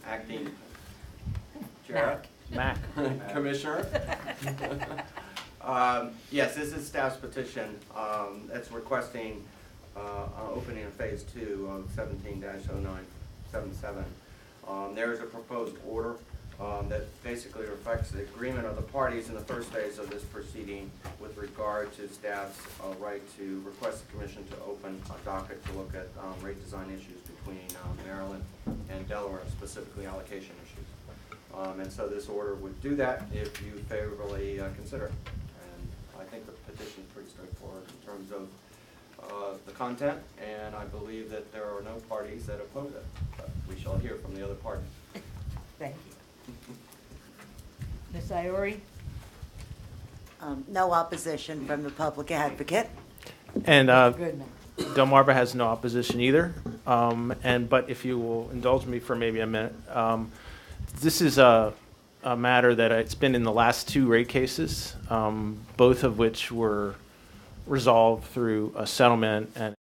Acting Chair. Mac. Commissioner. Yes, this is staff's petition. That's requesting opening of phase 2 of 17-0977. There is a proposed order that basically reflects the agreement of the parties in the first phase of this proceeding with regard to staff's right to request the commission to open a docket to look at rate design issues between Maryland and Delaware, specifically allocation issues. And so this order would do that if you favorably consider it. And I think the petition is pretty straightforward in terms of the content, and I believe that there are no parties that oppose it. But we shall hear from the other party. Thank you. Ms. Iori? No opposition from the public advocate. And Goodman. Delmarva has no opposition either. But if you will indulge me for maybe a minute, this is a matter that it's been in the last 2 rate cases, both of which were resolved through a settlement and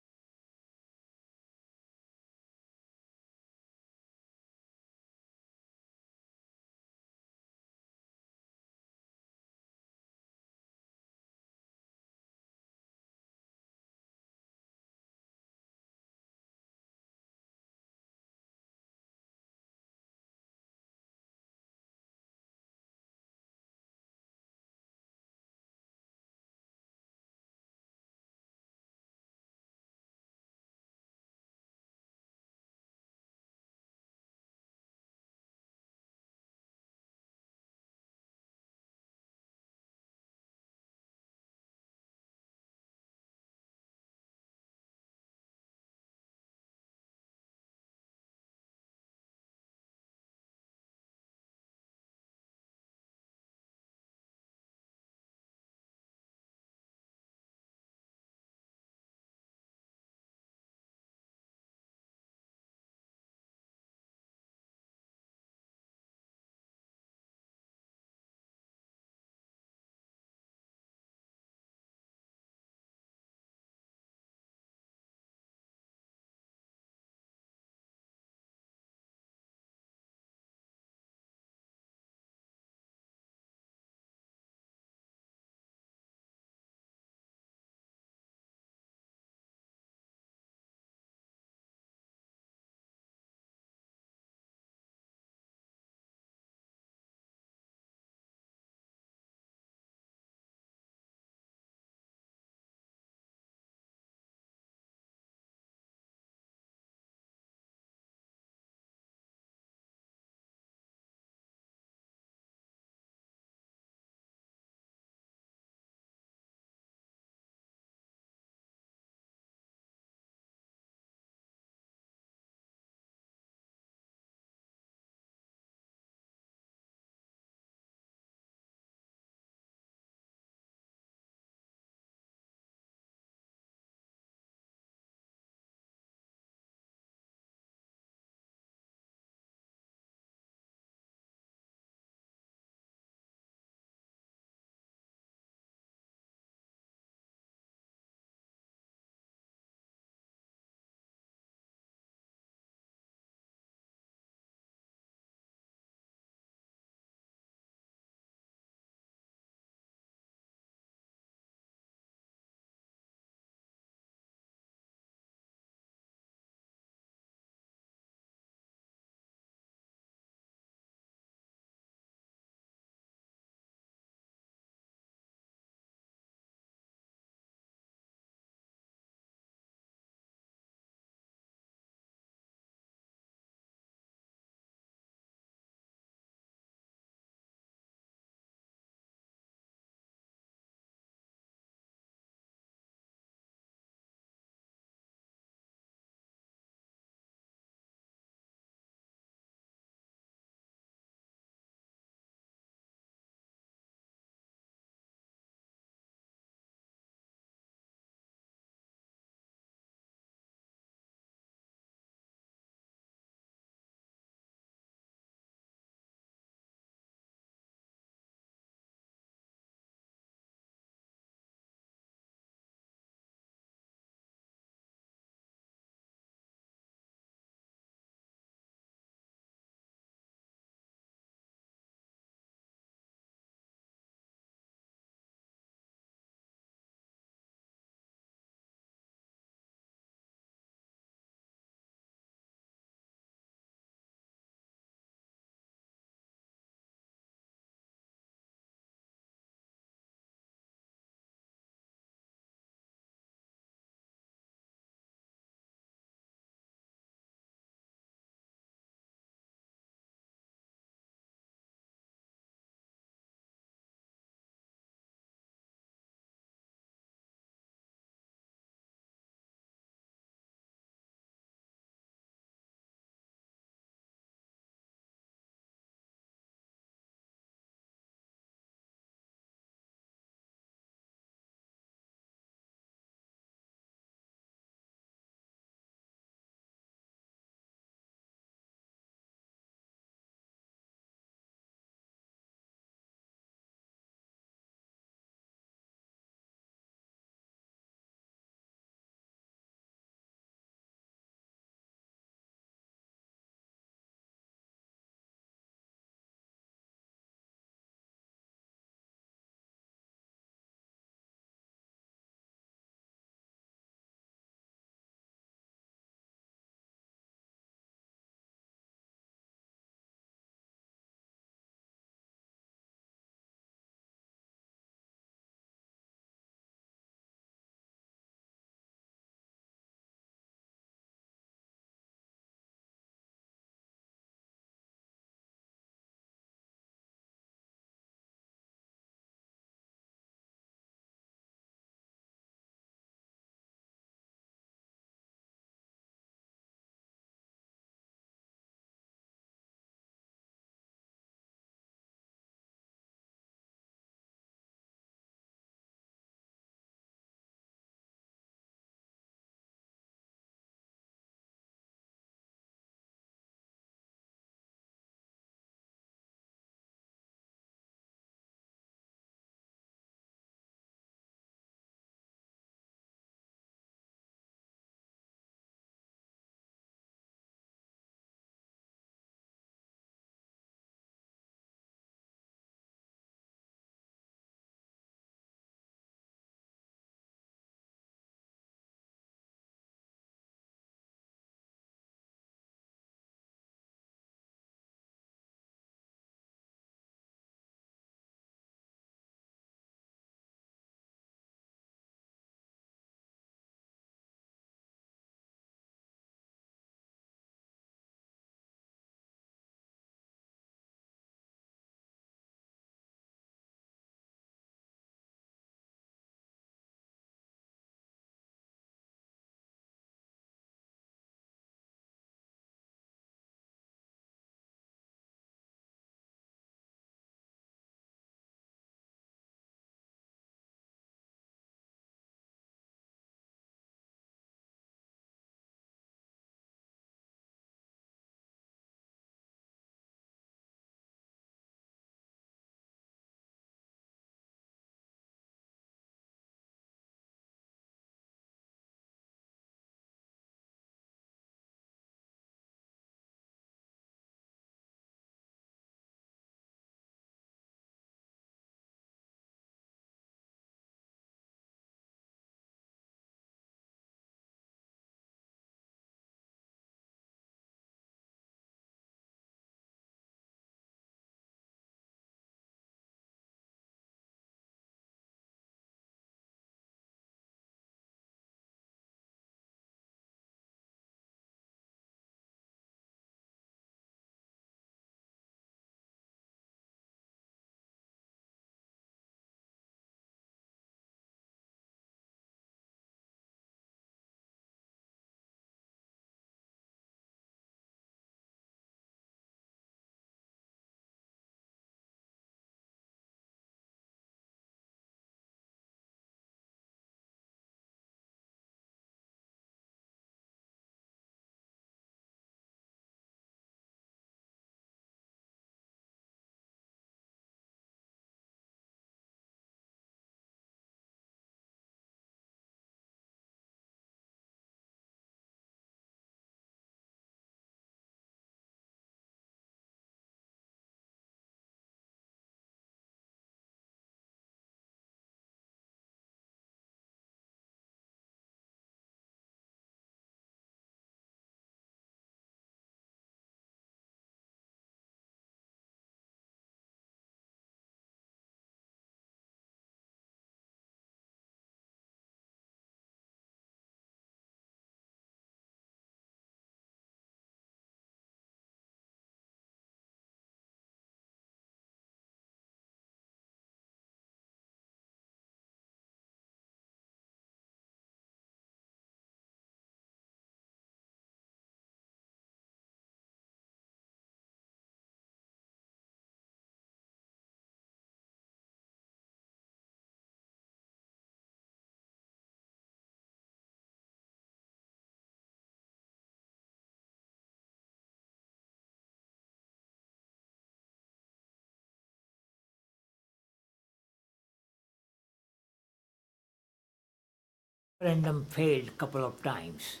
Referendum failed couple of times.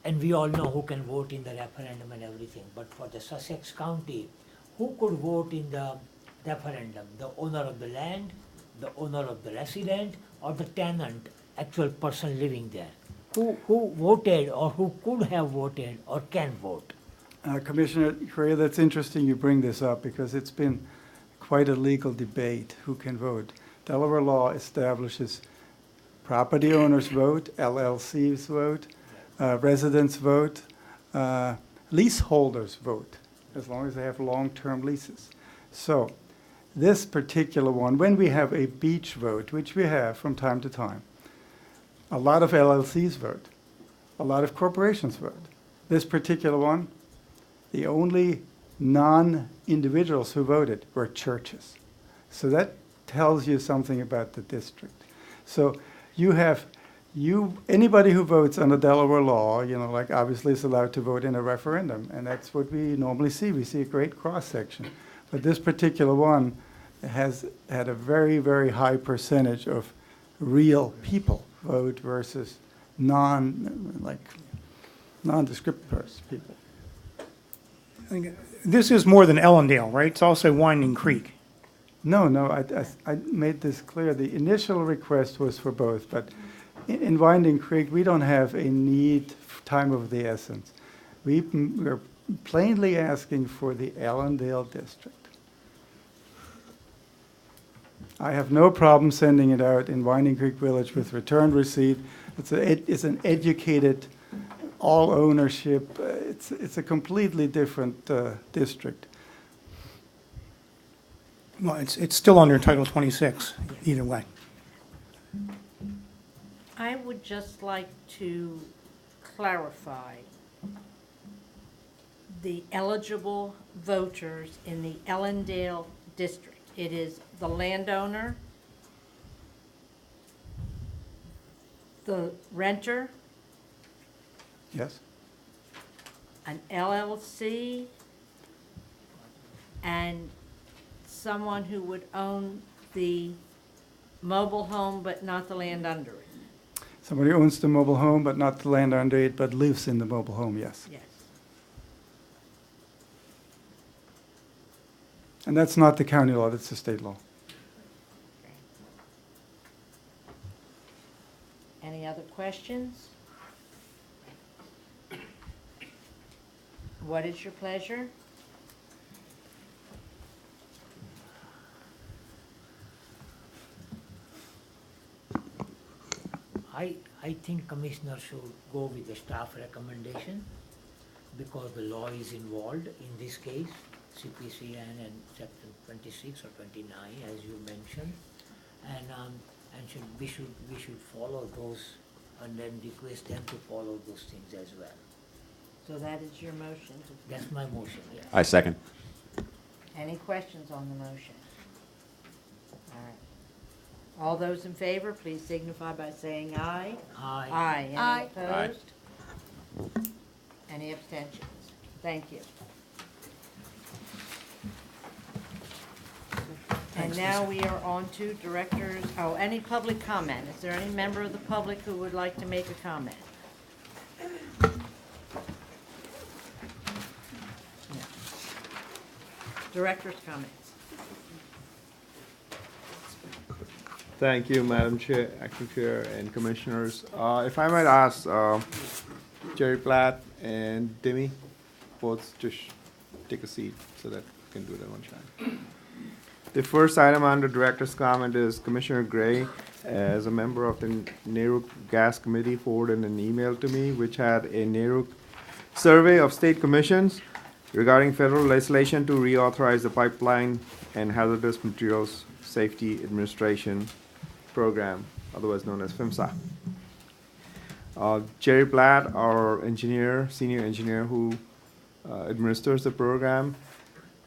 And we all know who can vote in the referendum and everything. But for the Sussex County, who could vote in the referendum? The owner of the land, the owner of the resident, or the tenant, actual person living there? Who voted or who could have voted or can vote? Commissioner Correa, that's interesting you bring this up because it's been quite a legal debate who can vote. Delaware law establishes property owners vote, LLCs vote, residents vote, leaseholders vote, as long as they have long-term leases. So this particular one, when we have a beach vote, which we have from time to time, a lot of LLCs vote, a lot of corporations vote. This particular one, the only non-individuals who voted were churches. So that tells you something about the district. So anybody who votes under Delaware law, like obviously is allowed to vote in a referendum, and that's what we normally see. We see a great cross-section. But this particular one has had a very, very high percentage of real people vote versus nondescript people. I think this is more than Ellendale, right? It's also Winding Creek. No, I made this clear. The initial request was for both, but in Winding Creek, we don't have a need, time of the essence. We're plainly asking for the Ellendale district. I have no problem sending it out in Winding Creek Village with return receipt. It's an educated, all ownership. It's a completely different district. Well, it's still under Title 26, either way. I would just like to clarify the eligible voters in the Ellendale district. It is the landowner, the renter, Yes? an LLC, and someone who would own the mobile home but not the land under it. Somebody owns the mobile home, but not the land under it, but lives in the mobile home, yes. Yes. And that's not the county law, that's the state law. Any other questions? What is your pleasure? I think Commissioner should go with the staff recommendation because the law is involved in this case, CPCN and Section 26 or 29, as you mentioned, and we should follow those and then request them to follow those things as well. So that is your motion. That's my motion, yes. I second. Any questions on the motion? All right. All those in favor, please signify by saying aye. Aye. Aye. Aye. Any Aye. opposed? Any abstentions? Thank you. And now we are on to directors, any public comment? Is there any member of the public who would like to make a comment? No. Director's comments. Thank you, Madam Chair, Acting Chair, and Commissioners. If I might ask Jerry Platt and Demi, both just take a seat so that we can do it at one time. The first item under Director's comment is Commissioner Gray, as a member of the NARUC Gas Committee, forwarded an email to me which had a NARUC survey of state commissions regarding federal legislation to reauthorize the Pipeline and Hazardous Materials Safety Administration Program, otherwise known as PHMSA. Jerry Platt, our senior engineer who administers the program,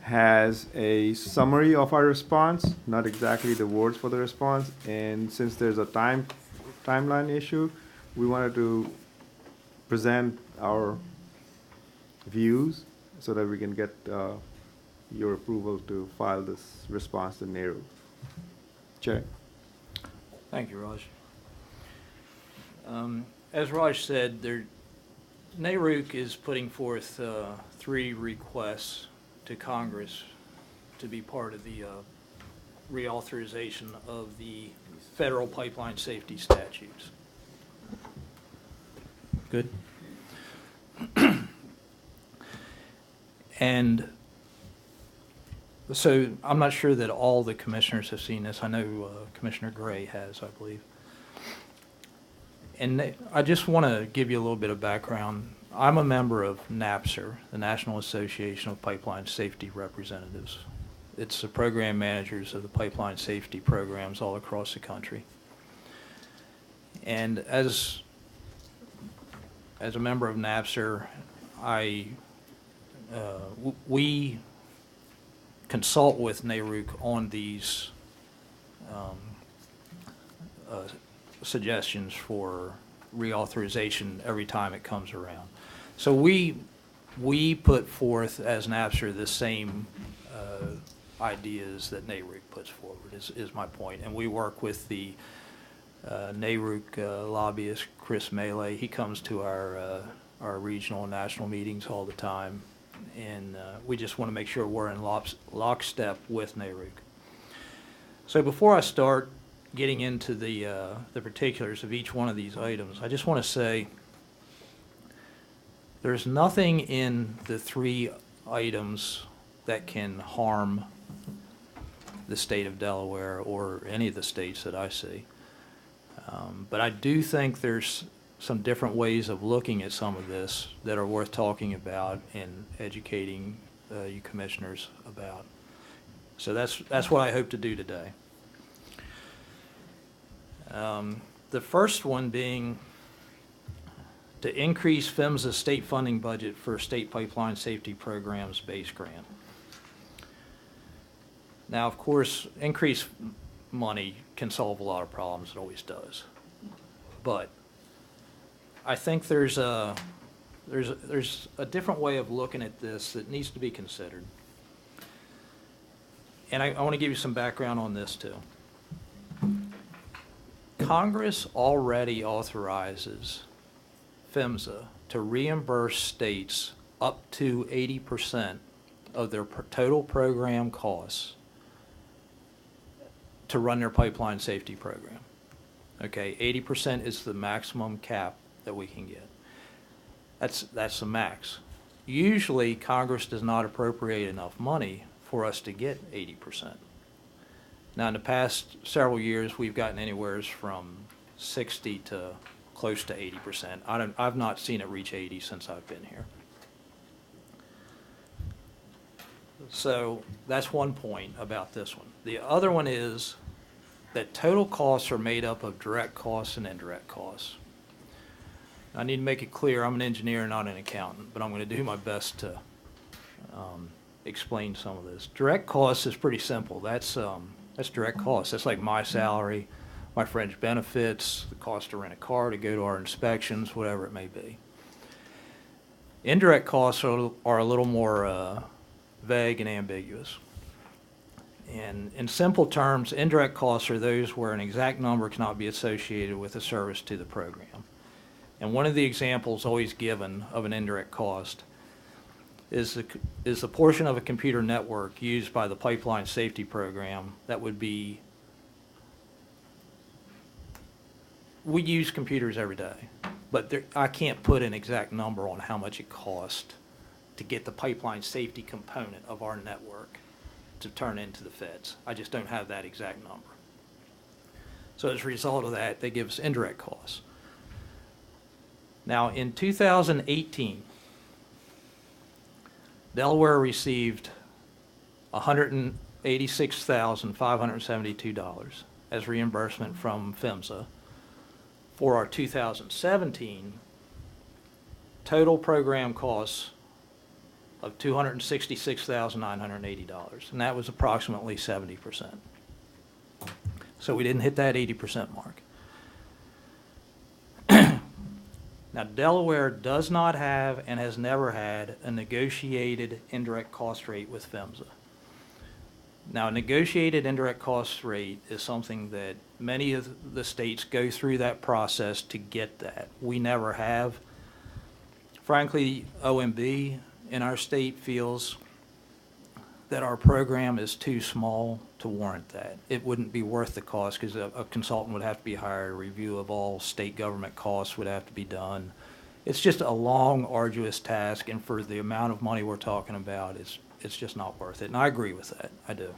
has a summary of our response, not exactly the words for the response, and since there's a timeline issue, we wanted to present our views so that we can get your approval to file this response to NARU. Chair. Thank you, Raj. As Raj said, NARUC is putting forth 3 requests to Congress to be part of the reauthorization of the federal pipeline safety statutes. Good. And so I'm not sure that all the commissioners have seen this. I know Commissioner Gray has, I believe. And I just want to give you a little bit of background. I'm a member of NAPSR, the National Association of Pipeline Safety Representatives. It's the program managers of the pipeline safety programs all across the country. And as a member of NAPSR, we consult with NARUC on these suggestions for reauthorization every time it comes around. So we put forth as NAPSR the same ideas that NARUC puts forward is my point. And we work with the NARUC lobbyist, Chris Melee. He comes to our regional and national meetings all the time. And we just want to make sure we're in lockstep with NARUC. So before I start getting into the particulars of each one of these items, I just want to say there's nothing in the 3 items that can harm the state of Delaware or any of the states that I see. But I do think there's some different ways of looking at some of this that are worth talking about and educating you commissioners about. So that's what I hope to do today. The first one being to increase PHMSA's state funding budget for state pipeline safety programs base grant. Now, of course, increased money can solve a lot of problems. It always does. But I think there's a different way of looking at this that needs to be considered. And I want to give you some background on this too. Congress already authorizes PHMSA to reimburse states up to 80% of their total program costs to run their pipeline safety program. Okay, 80% is the maximum cap that we can get. That's the max. Usually, Congress does not appropriate enough money for us to get 80%. Now, in the past several years, we've gotten anywhere from 60 to close to 80%. I've not seen it reach 80 since I've been here. So that's one point about this one. The other one is that total costs are made up of direct costs and indirect costs. I need to make it clear, I'm an engineer, not an accountant, but I'm going to do my best to explain some of this. Direct costs is pretty simple. That's direct costs. That's like my salary, my fringe benefits, the cost to rent a car, to go to our inspections, whatever it may be. Indirect costs are a little more vague and ambiguous. And in simple terms, indirect costs are those where an exact number cannot be associated with a service to the program. And one of the examples always given of an indirect cost is the portion of a computer network used by the pipeline safety program that would be, we use computers every day, but I can't put an exact number on how much it costs to get the pipeline safety component of our network to turn into the feds. I just don't have that exact number. So as a result of that, they give us indirect costs. Now, in 2018, Delaware received $186,572 as reimbursement from PHMSA for our 2017 total program costs of $266,980, and that was approximately 70%. So we didn't hit that 80% mark. Now, Delaware does not have and has never had a negotiated indirect cost rate with PHMSA. Now, a negotiated indirect cost rate is something that many of the states go through that process to get that. We never have. Frankly, OMB in our state feels that our program is too small to warrant that. It wouldn't be worth the cost because a consultant would have to be hired, a review of all state government costs would have to be done. It's just a long, arduous task, and for the amount of money we're talking about, it's just not worth it. And I agree with that, I do.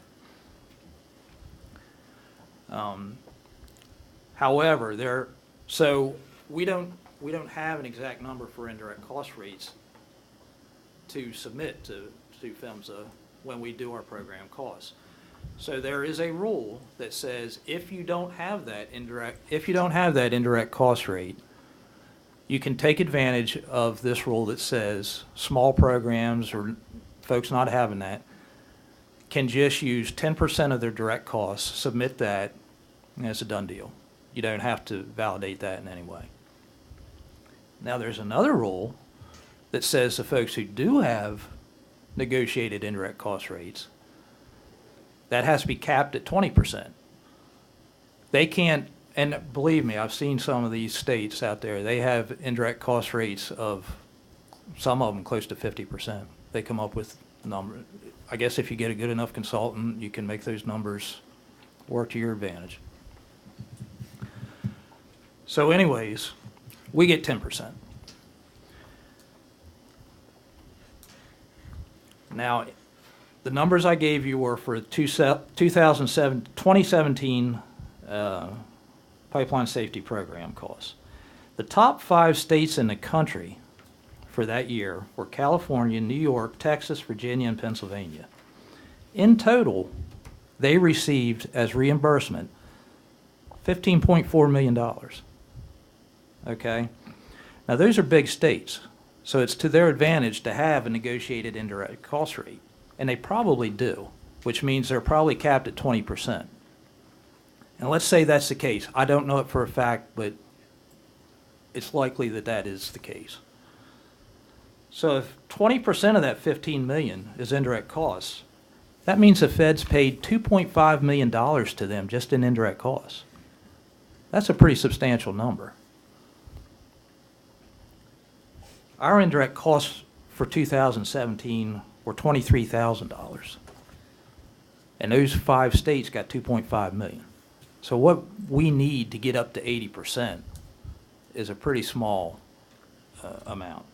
However, so we don't have an exact number for indirect cost rates to submit to PHMSA when we do our program costs. So there is a rule that says if you don't have that indirect cost rate, you can take advantage of this rule that says small programs or folks not having that can just use 10% of their direct costs, submit that, and it's a done deal. You don't have to validate that in any way. Now there's another rule that says the folks who do have negotiated indirect cost rates, that has to be capped at 20%. They can't, and believe me, I've seen some of these states out there, they have indirect cost rates of, some of them close to 50%. They come up with numbers. I guess if you get a good enough consultant, you can make those numbers work to your advantage. So anyways, we get 10%. Now, the numbers I gave you were for 2017 pipeline safety program costs. The top 5 states in the country for that year were California, New York, Texas, Virginia, and Pennsylvania. In total, they received as reimbursement $15.4 million. Okay? Now, those are big states, so it's to their advantage to have a negotiated indirect cost rate, and they probably do, which means they're probably capped at 20%. And let's say that's the case. I don't know it for a fact, but it's likely that that is the case. So if 20% of that $15 million is indirect costs, that means the feds paid $2.5 million to them just in indirect costs. That's a pretty substantial number. Our indirect costs for 2017 were $23,000. And those 5 states got $2.5 million. So what we need to get up to 80% is a pretty small amount.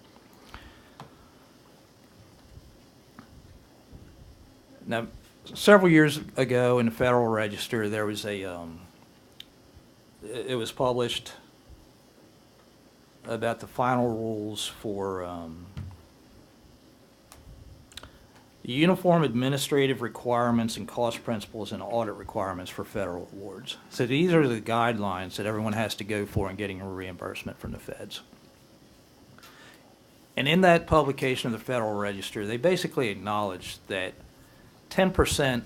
Now, several years ago in the Federal Register, there was it was published about the final rules for the uniform administrative requirements and cost principles and audit requirements for federal awards. So these are the guidelines that everyone has to go for in getting a reimbursement from the feds. And in that publication of the Federal Register, they basically acknowledged that 10%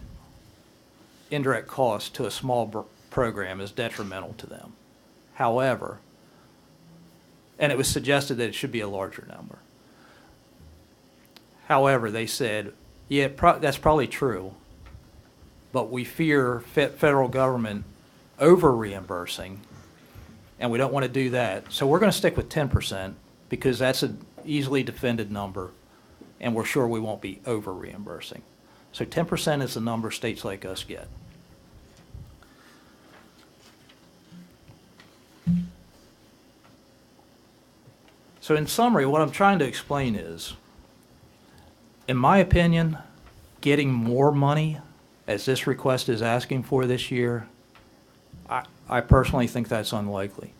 indirect cost to a small program is detrimental to them. However, and it was suggested that it should be a larger number. However, they said, yeah, that's probably true, but we fear federal government over-reimbursing, and we don't want to do that. So we're going to stick with 10% because that's an easily defended number, and we're sure we won't be over-reimbursing. So 10% is the number states like us get. So in summary, what I'm trying to explain is, in my opinion, getting more money, as this request is asking for this year, I personally think that's unlikely.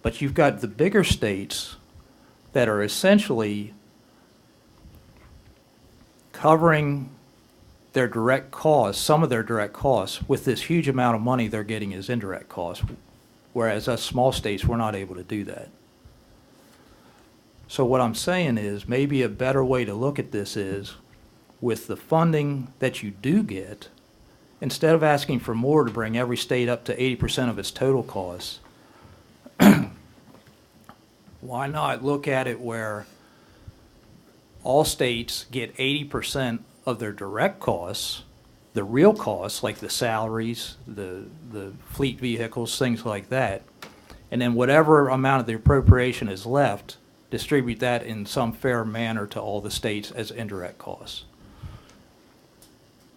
But you've got the bigger states that are essentially covering their direct costs, some of their direct costs, with this huge amount of money they're getting as indirect costs, whereas us small states, we're not able to do that. So what I'm saying is maybe a better way to look at this is with the funding that you do get, instead of asking for more to bring every state up to 80% of its total costs, why not look at it where all states get 80% of their direct costs, the real costs, like the salaries, the fleet vehicles, things like that, and then whatever amount of the appropriation is left, distribute that in some fair manner to all the states as indirect costs.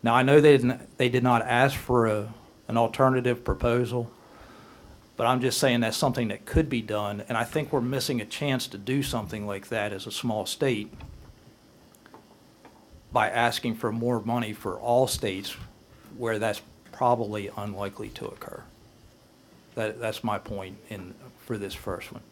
Now, I know they did not ask for an alternative proposal, but I'm just saying that's something that could be done, and I think we're missing a chance to do something like that as a small state by asking for more money for all states where that's probably unlikely to occur. That's my point for this first one.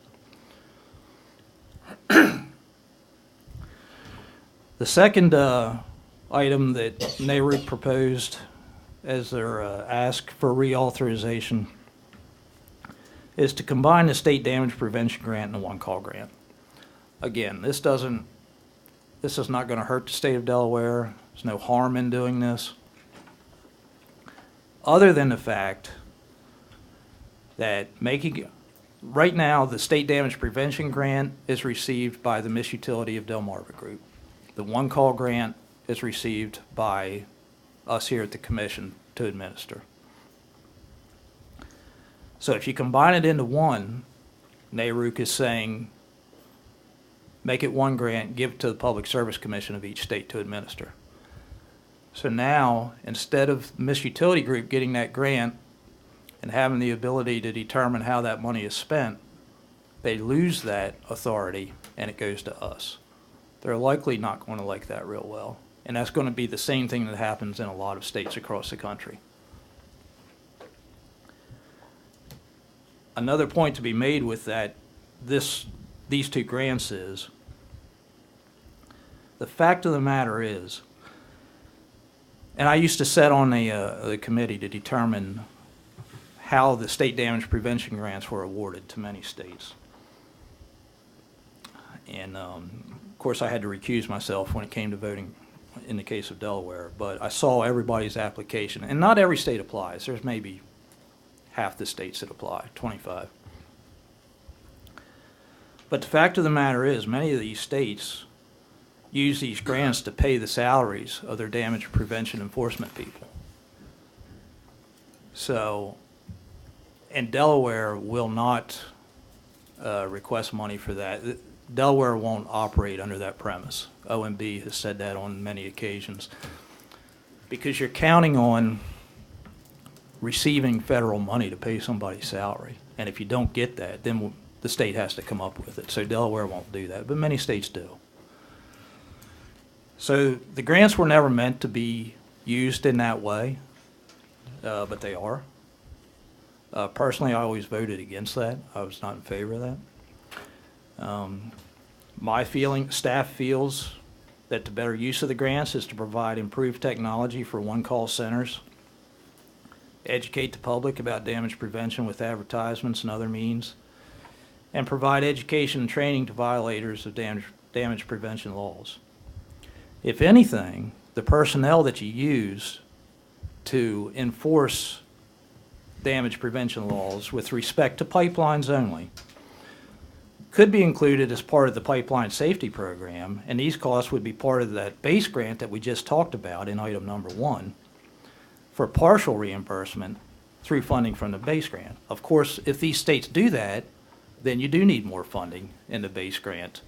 The second item that NARUC proposed as their ask for reauthorization is to combine the state damage prevention grant and the one-call grant. Again, this is not going to hurt the state of Delaware. There's no harm in doing this, other than the fact that right now the state damage prevention grant is received by the Miss Utility of Delmarva Group. The one-call grant is received by us here at the commission to administer. So if you combine it into one, NARUC is saying, make it one grant, give it to the Public Service Commission of each state to administer. So now, instead of Miss Utility Group getting that grant and having the ability to determine how that money is spent, they lose that authority and it goes to us. They're likely not going to like that real well. And that's going to be the same thing that happens in a lot of states across the country. Another point to be made with that, these two grants is, the fact of the matter is, and I used to sit on the committee to determine how the state damage prevention grants were awarded to many states. And of course I had to recuse myself when it came to voting in the case of Delaware, but I saw everybody's application, and not every state applies. There's maybe half the states that apply, 25. But the fact of the matter is, many of these states use these grants to pay the salaries of their damage prevention enforcement people. So, and Delaware will not request money for that. Delaware won't operate under that premise. OMB has said that on many occasions. Because you're counting on receiving federal money to pay somebody's salary. And if you don't get that, then the state has to come up with it. So Delaware won't do that, but many states do. So the grants were never meant to be used in that way, but they are. Personally, I always voted against that. I was not in favor of that. My feeling, staff feels that the better use of the grants is to provide improved technology for one-call centers, educate the public about damage prevention with advertisements and other means, and provide education and training to violators of damage prevention laws. If anything, the personnel that you use to enforce damage prevention laws with respect to pipelines only could be included as part of the pipeline safety program, and these costs would be part of that base grant that we just talked about in item number 1 for partial reimbursement through funding from the base grant. Of course, if these states do that, then you do need more funding in the base grant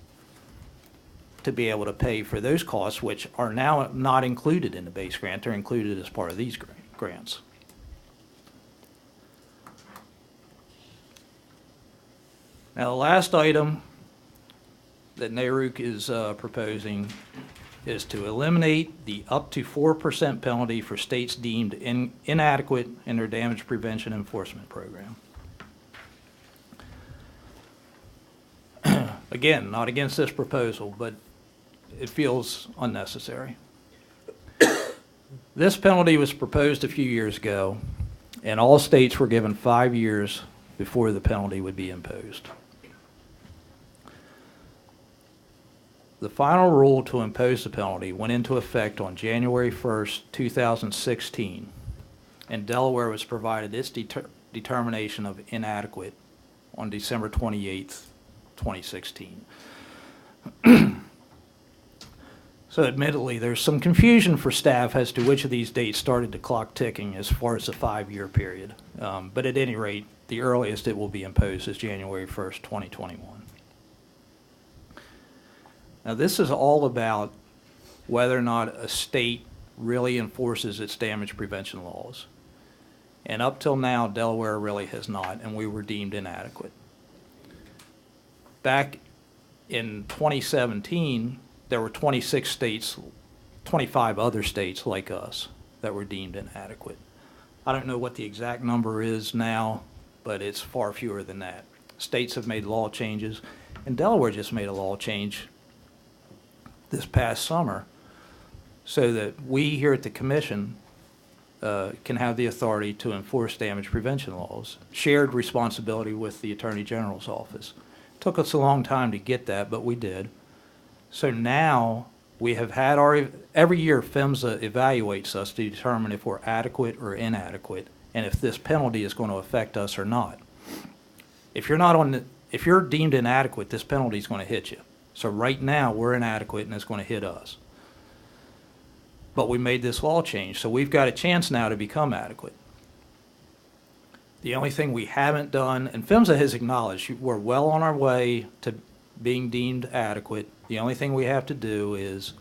to be able to pay for those costs, which are now not included in the base grant. They're included as part of these grants. Now, the last item that NARUC is proposing is to eliminate the up to 4% penalty for states deemed inadequate in their damage prevention enforcement program. Again, not against this proposal, but it feels unnecessary. This penalty was proposed a few years ago, and all states were given 5 years before the penalty would be imposed. The final rule to impose the penalty went into effect on January 1st, 2016, and Delaware was provided its determination of inadequate on December 28th, 2016. So admittedly, there's some confusion for staff as to which of these dates started the clock ticking as far as the 5-year period. But at any rate, the earliest it will be imposed is January 1st, 2021. Now, this is all about whether or not a state really enforces its damage prevention laws. And up till now, Delaware really has not, and we were deemed inadequate. Back in 2017, there were 26 states, 25 other states like us that were deemed inadequate. I don't know what the exact number is now, but it's far fewer than that. States have made law changes, and Delaware just made a law change this past summer so that we here at the commission can have the authority to enforce damage prevention laws, shared responsibility with the Attorney General's office. Took us a long time to get that, but we did. So now we have had every year PHMSA evaluates us to determine if we're adequate or inadequate and if this penalty is going to affect us or not. If you're deemed inadequate, this penalty is going to hit you. So right now we're inadequate and it's going to hit us. But we made this law change, so we've got a chance now to become adequate. The only thing we haven't done, and PHMSA has acknowledged we're well on our way to being deemed adequate. The only thing we have to do is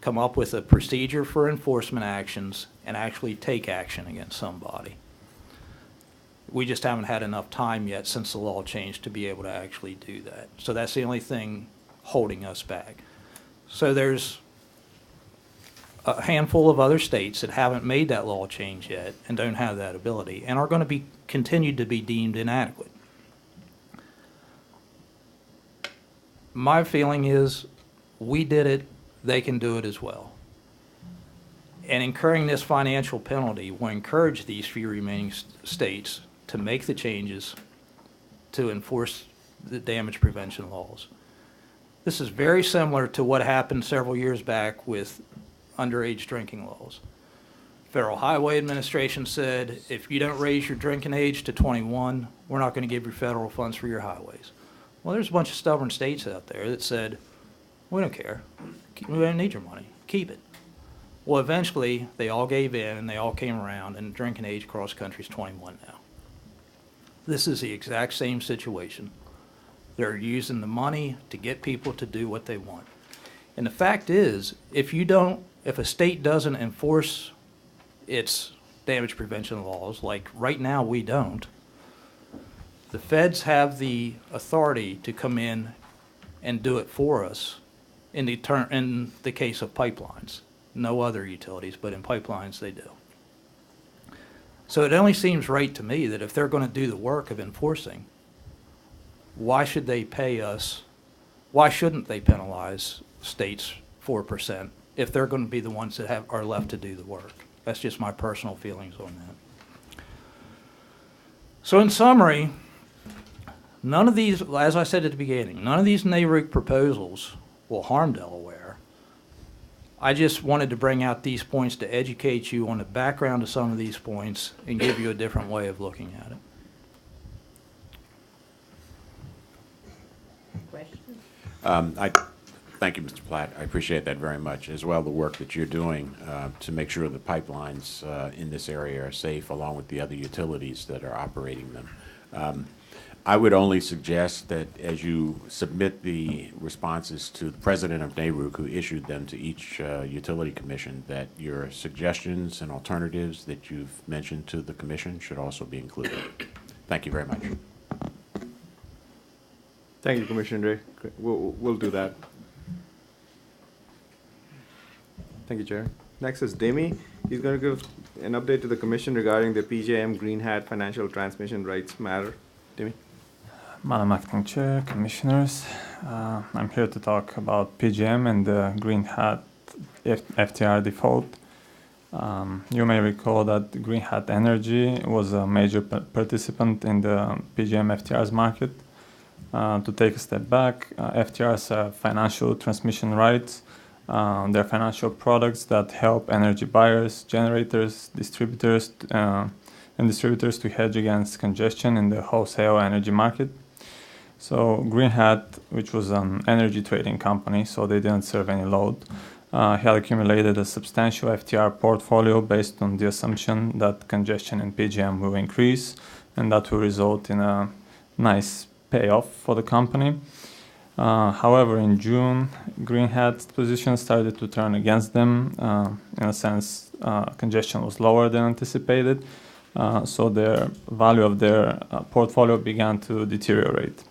come up with a procedure for enforcement actions and actually take action against somebody. We just haven't had enough time yet since the law changed to be able to actually do that. So that's the only thing holding us back. So there's a handful of other states that haven't made that law change yet and don't have that ability and are going to be continued to be deemed inadequate. My feeling is we did it, they can do it as well. And incurring this financial penalty will encourage these few remaining states to make the changes to enforce the damage prevention laws. This is very similar to what happened several years back with underage drinking laws. Federal Highway Administration said, if you don't raise your drinking age to 21, we're not going to give you federal funds for your highways. Well, there's a bunch of stubborn states out there that said, we don't care. We don't need your money. Keep it. Well, eventually, they all gave in and they all came around, and drinking age across country is 21 now. This is the exact same situation. They're using the money to get people to do what they want. And the fact is, if a state doesn't enforce its damage prevention laws, like right now we don't, the feds have the authority to come in and do it for us in the case of pipelines. No other utilities, but in pipelines they do. So it only seems right to me that if they're going to do the work of enforcing, why should they pay us? Why shouldn't they penalize states 4% if they're going to be the ones that are left to do the work? That's just my personal feelings on that. So in summary, none of these, as I said at the beginning, none of these NARUC proposals will harm Delaware. I just wanted to bring out these points to educate you on the background of some of these points and give you a different way of looking at it. Questions? Thank you, Mr. Platt. I appreciate that very much, as well the work that you're doing to make sure the pipelines in this area are safe, along with the other utilities that are operating them. I would only suggest that as you submit the responses to the president of NARUC, who issued them to each utility commission, that your suggestions and alternatives that you've mentioned to the commission should also be included. Thank you very much. Thank you, Commissioner Ray. Great. We'll do that. Thank you, Chair. Next is Demi. He's going to give an update to the commission regarding the PJM Green Hat financial transmission rights matter. Demi? Madam Acting Chair, Commissioners, I'm here to talk about PJM and the Green Hat FTR default. You may recall that Green Hat Energy was a major participant in the PJM FTR's market. To take a step back, FTRs are financial transmission rights. They're financial products that help energy buyers, generators, distributors, and distributors to hedge against congestion in the wholesale energy market. So Green Hat, which was an energy trading company, so they didn't serve any load, had accumulated a substantial FTR portfolio based on the assumption that congestion in PJM will increase, and that will result in a nice payoff for the company. However, in June, Green Hat's position started to turn against them. In a sense, congestion was lower than anticipated, so the value of their portfolio began to deteriorate.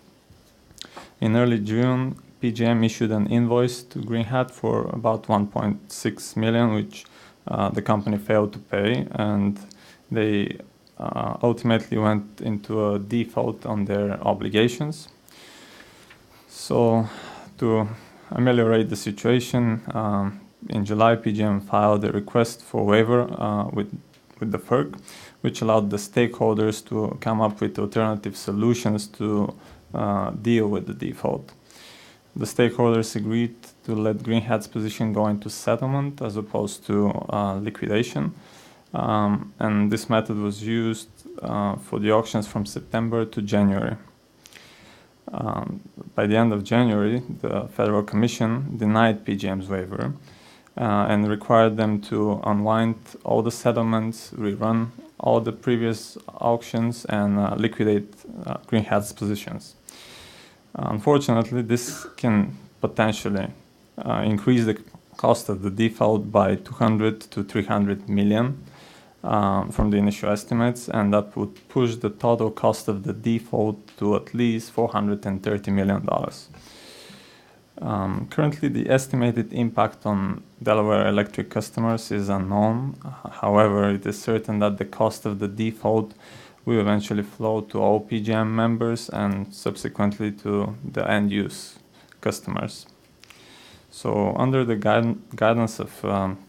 In early June, PJM issued an invoice to Green Hat for about 1.6 million, which the company failed to pay, and they ultimately went into a default on their obligations. So, to ameliorate the situation, in July, PJM filed a request for waiver with the FERC, which allowed the stakeholders to come up with alternative solutions to deal with the default. The stakeholders agreed to let Green Hat's position go into settlement as opposed to liquidation, and this method was used for the auctions from September to January. By the end of January, the Federal Commission denied PJM's waiver and required them to unwind all the settlements, rerun all the previous auctions, and liquidate Green Hat's positions. Unfortunately, this can potentially increase the cost of the default by 200 to 300 million from the initial estimates, and that would push the total cost of the default to at least $430 million. Currently, the estimated impact on Delaware Electric customers is unknown. However, it is certain that the cost of the default will eventually flow to all PJM members and subsequently to the end-use customers. So under the guidance of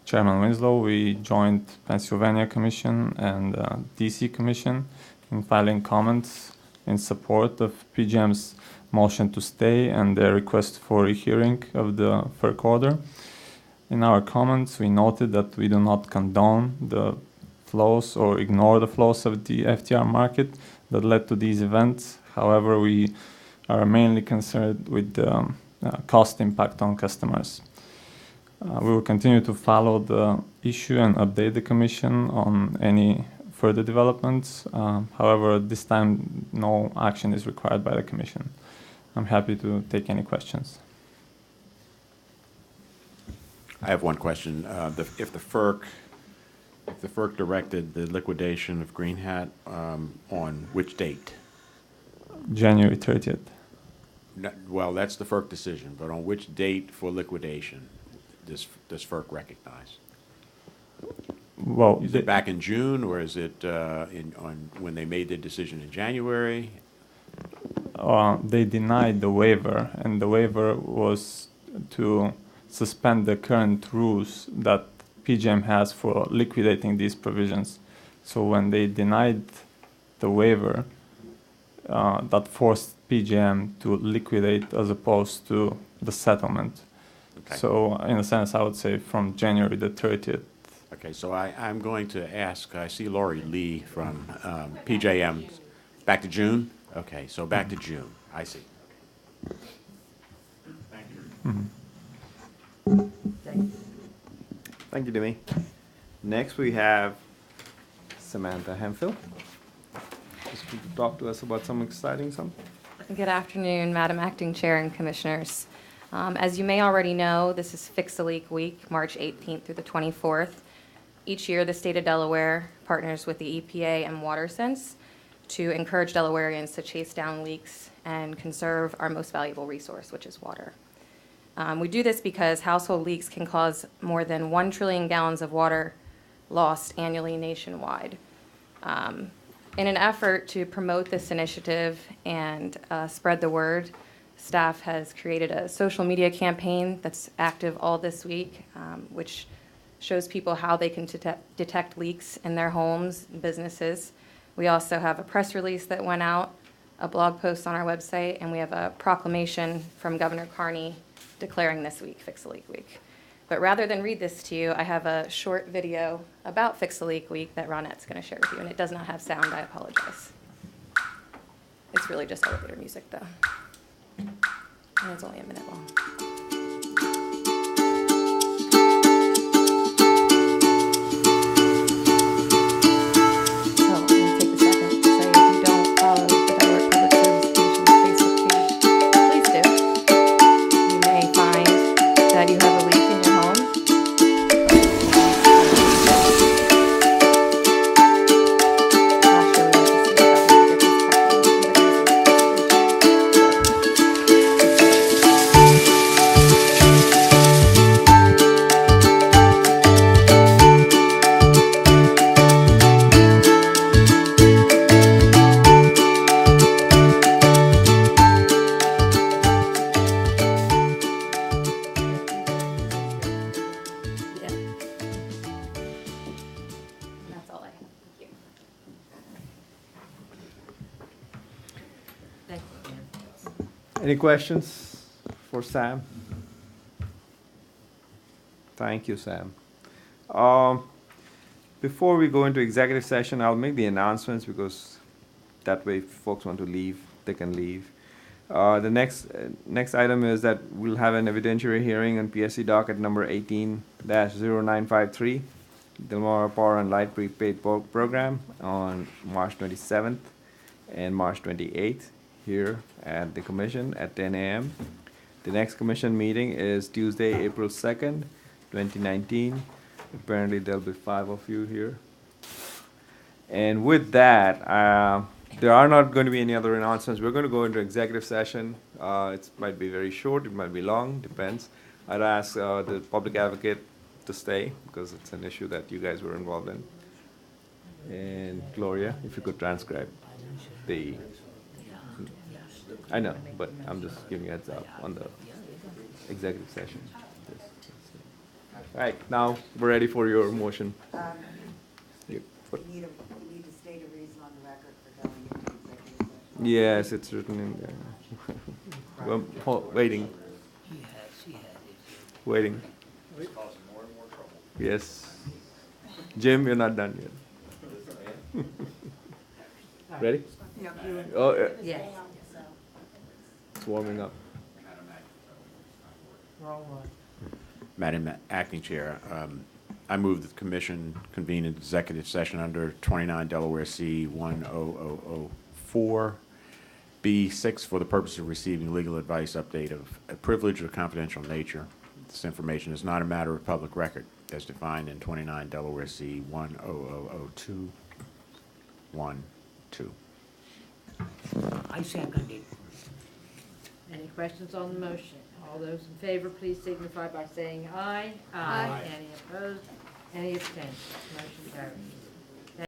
Chairman Winslow, we joined Pennsylvania Commission and DC Commission in filing comments in support of PJM's motion to stay and their request for a rehearing of the FERC order. In our comments, we noted that we do not condone the flows or ignore the flows of the FTR market that led to these events. However, we are mainly concerned with the cost impact on customers. We will continue to follow the issue and update the Commission on any further developments. However, at this time, no action is required by the Commission. I'm happy to take any questions. I have one question. If the FERC directed the liquidation of Green Hat on which date? January 30th. Well, that's the FERC decision, but on which date for liquidation does FERC recognize? Well, is it back in June, or is it when they made the decision in January? They denied the waiver, and the waiver was to suspend the current rules that PJM has for liquidating these provisions. So when they denied the waiver, that forced PJM to liquidate as opposed to the settlement. Okay. So in a sense, I would say from January the 30th. Okay, so I'm going to ask, I see Lori Lee from PJM. Back to June? Okay, so back to June. I see. Thank you. Mm-hmm. Thank you, Demi. Next, we have Samantha Hemphill. Just to talk to us about some exciting something. Good afternoon, Madam Acting Chair and Commissioners. As you may already know, this is Fix a Leak Week, March 18th through the 24th. Each year, the state of Delaware partners with the EPA and WaterSense to encourage Delawareans to chase down leaks and conserve our most valuable resource, which is water. We do this because household leaks can cause more than 1 trillion gallons of water lost annually nationwide. In an effort to promote this initiative and spread the word, staff has created a social media campaign that's active all this week, which shows people how they can detect leaks in their homes and businesses. We also have a press release that went out, a blog post on our website, and we have a proclamation from Governor Carney declaring this week Fix a Leak Week. But rather than read this to you, I have a short video about Fix a Leak Week that Ronette's going to share with you, and it does not have sound. I apologize. It's really just elevator music, though. And it's only a minute long. So I'm going to take a second to say if you don't follow the Delaware Public Service Commission's Facebook page, please do. You may find that you have a leak in your home. Last year we went to see if we could get this properly, but yeah. And that's all I have. Thank you. Thank you, Ken. Any questions for Sam? Thank you, Sam. Before we go into executive session, I'll make the announcements because that way if folks want to leave, they can leave. The next item is that we'll have an evidentiary hearing on PSC docket number 18-0953, Delaware Power and Light Prepaid Program on March 27th and March 28th here at the commission at 10 a.m. The next commission meeting is Tuesday, April 2nd, 2019. Apparently there'll be 5 of you here. And with that, there are not going to be any other announcements. We're going to go into executive session. It might be very short, it might be long, depends. I'd ask the public advocate to stay because it's an issue that you guys were involved in. And Gloria, if you could transcribe the, I know, but I'm just giving you a heads up on the executive session. All right, now we're ready for your motion. You put- You need to state a reason on the record for going into executive session. Yes, it's written in there. Waiting, waiting. Yes. Jim, you're not done yet. Ready? Oh, Yes. it's warming up. Wrong one. Madam Acting Chair, I move that the commission convene an executive session under 29 Delaware C 10004 B6 for the purpose of receiving legal advice update of a privileged or confidential nature. This information is not a matter of public record as defined in 29 Delaware C 10002 1-2. I second it. Any questions on the motion? All those in favor, please signify by saying aye. Aye. Any opposed? Any abstentions? Motion carries.